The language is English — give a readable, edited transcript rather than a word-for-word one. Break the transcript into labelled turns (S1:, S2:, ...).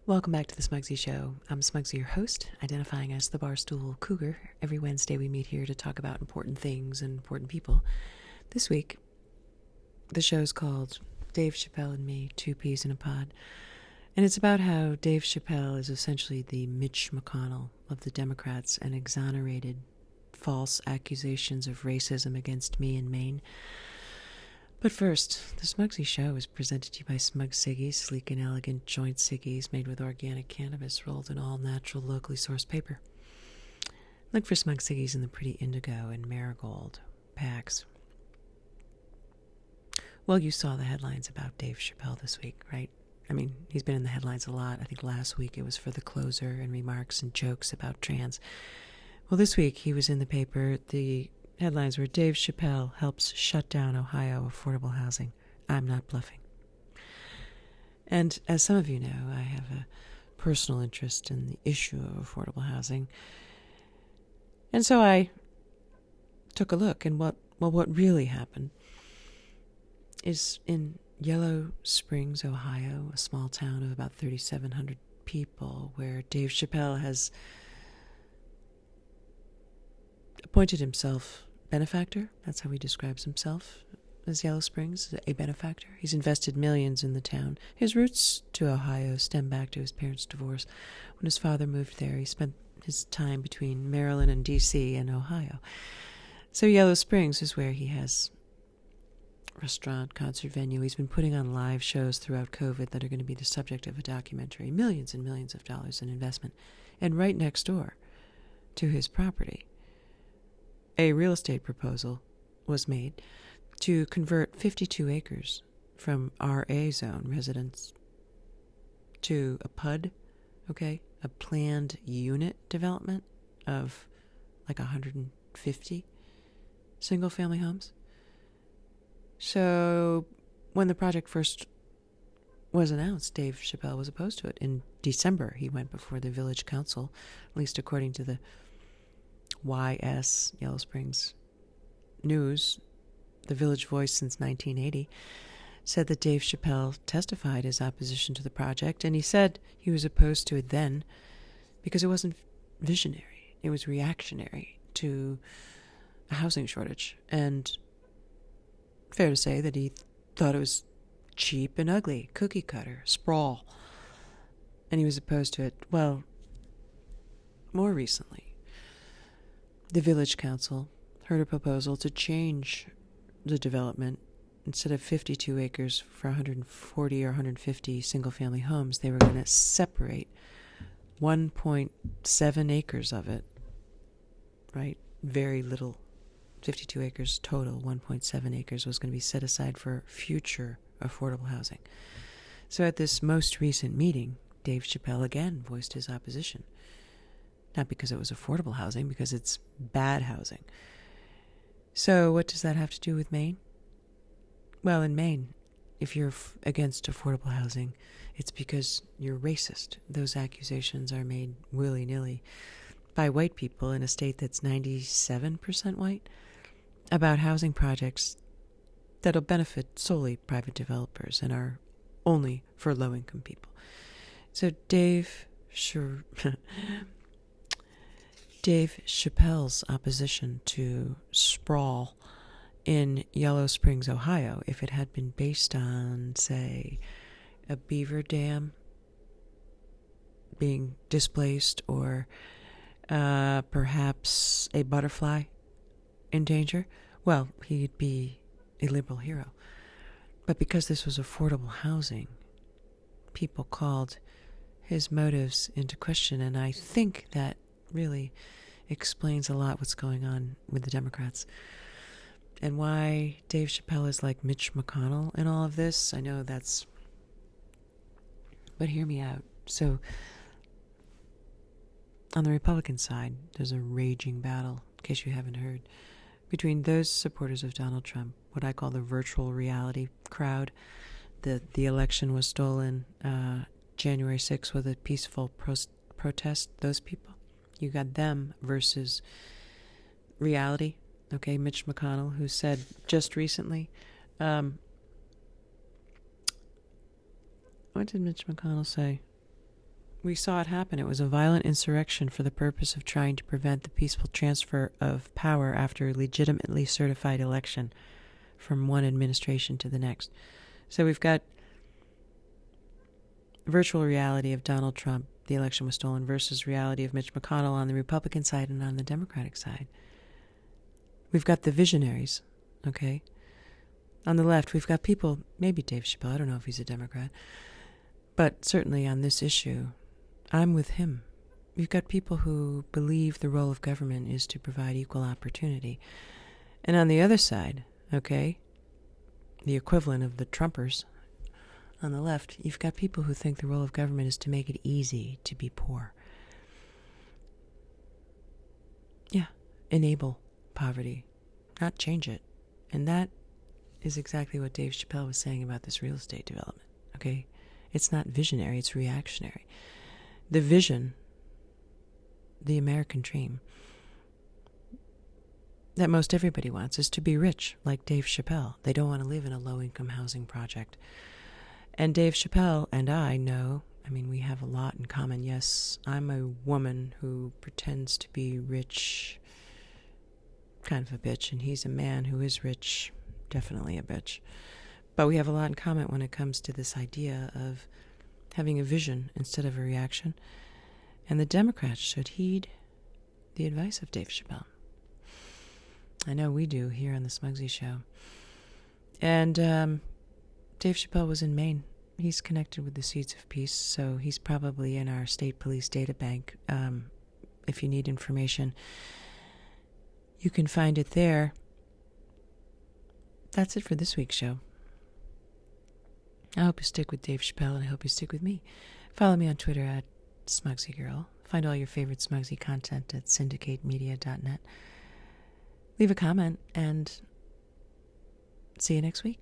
S1: Welcome back to the Smugsy Show. I'm Smugsy, your host, identifying as the Barstool Cougar. Every Wednesday we meet here to talk about important things and important people. This week, the show's called Dave Chappelle and Me, Two Peas in a Pod. And it's about how Dave Chappelle is essentially the Mitch McConnell of the Democrats and exonerated false accusations of racism against me in Maine. But first, the Smugsy Show is presented to you by Smug Ciggies, sleek and elegant joint ciggies made with organic cannabis rolled in all-natural, locally sourced paper. Look for Smug Ciggies in the pretty indigo and marigold packs. Well, you saw the headlines about Dave Chappelle this week, right? I mean, he's been in the headlines a lot. I think last week it was for the closer and remarks and jokes about trans. Well, this week he was in the paper. The headlines were, Dave Chappelle helps shut down Ohio affordable housing. I'm not bluffing. And as some of you know, I have a personal interest in the issue of affordable housing. And so I took a look, and what really happened is in Yellow Springs, Ohio, a small town of about 3,700 people, where Dave Chappelle has appointed himself benefactor. That's how he describes himself, as Yellow Springs, a benefactor. He's invested millions in the town. His roots to Ohio stem back to his parents' divorce. When his father moved there, he spent his time between Maryland and D.C. and Ohio. So Yellow Springs is where he has restaurant, concert venue. He's been putting on live shows throughout COVID that are going to be the subject of a documentary. Millions and millions of dollars in investment. And right next door to his property, a real estate proposal was made to convert 52 acres from RA zone residents to a PUD, okay, a planned unit development of like 150 single-family homes. So when the project first was announced, Dave Chappelle was opposed to it. In December, he went before the village council, at least according to the YS, Yellow Springs News, the Village Voice since 1980, said that Dave Chappelle testified his opposition to the project, and he said he was opposed to it then because it wasn't visionary. It was reactionary to a housing shortage. And fair to say that he thought it was cheap and ugly, cookie cutter, sprawl, and he was opposed to it. Well, more recently, the village council heard a proposal to change the development. Instead of 52 acres for 140 or 150 single-family homes, they were going to separate 1.7 acres of it, right? Very little, 52 acres total, 1.7 acres was going to be set aside for future affordable housing. So at this most recent meeting, Dave Chappelle again voiced his opposition. Not because it was affordable housing, because it's bad housing. So what does that have to do with Maine? Well, in Maine, if you're against affordable housing, it's because you're racist. Those accusations are made willy-nilly by white people in a state that's 97% white about housing projects that'll benefit solely private developers and are only for low-income people. So Dave Chappelle's opposition to sprawl in Yellow Springs, Ohio, if it had been based on, say, a beaver dam being displaced or perhaps a butterfly in danger, well, he'd be a liberal hero. But because this was affordable housing, people called his motives into question, and I think that really explains a lot what's going on with the Democrats and why Dave Chappelle is like Mitch McConnell in all of this. I know that's... But hear me out. So, on the Republican side, there's a raging battle, in case you haven't heard, between those supporters of Donald Trump, what I call the virtual reality crowd. The election was stolen. January 6th was a peaceful protest. Those people. You got them versus reality. Okay, Mitch McConnell, who said just recently, what did Mitch McConnell say? We saw it happen. It was a violent insurrection for the purpose of trying to prevent the peaceful transfer of power after a legitimately certified election from one administration to the next. So we've got virtual reality of Donald Trump, the election was stolen, versus reality of Mitch McConnell on the Republican side and on the Democratic side. We've got the visionaries, okay? On the left, we've got people, maybe Dave Chappelle, I don't know if he's a Democrat, but certainly on this issue, I'm with him. You've got people who believe the role of government is to provide equal opportunity. And on the other side, okay, the equivalent of the Trumpers, on the left, you've got people who think the role of government is to make it easy to be poor. Yeah, enable poverty, not change it. And that is exactly what Dave Chappelle was saying about this real estate development, okay? It's not visionary, it's reactionary. The vision, the American dream, that most everybody wants is to be rich, like Dave Chappelle. They don't want to live in a low-income housing project. And Dave Chappelle and I know, I mean, we have a lot in common. Yes, I'm a woman who pretends to be rich, kind of a bitch, and he's a man who is rich, definitely a bitch. But we have a lot in common when it comes to this idea of having a vision instead of a reaction. And the Democrats should heed the advice of Dave Chappelle. I know we do here on the Smugsy Show. And Dave Chappelle was in Maine. He's connected with the Seeds of Peace, so he's probably in our state police data bank. If you need information, you can find it there. That's it for this week's show. I hope you stick with Dave Chappelle, and I hope you stick with me. Follow me on Twitter at SmugsyGirl. Find all your favorite Smugsy content at syndicatemedia.net. Leave a comment, and see you next week.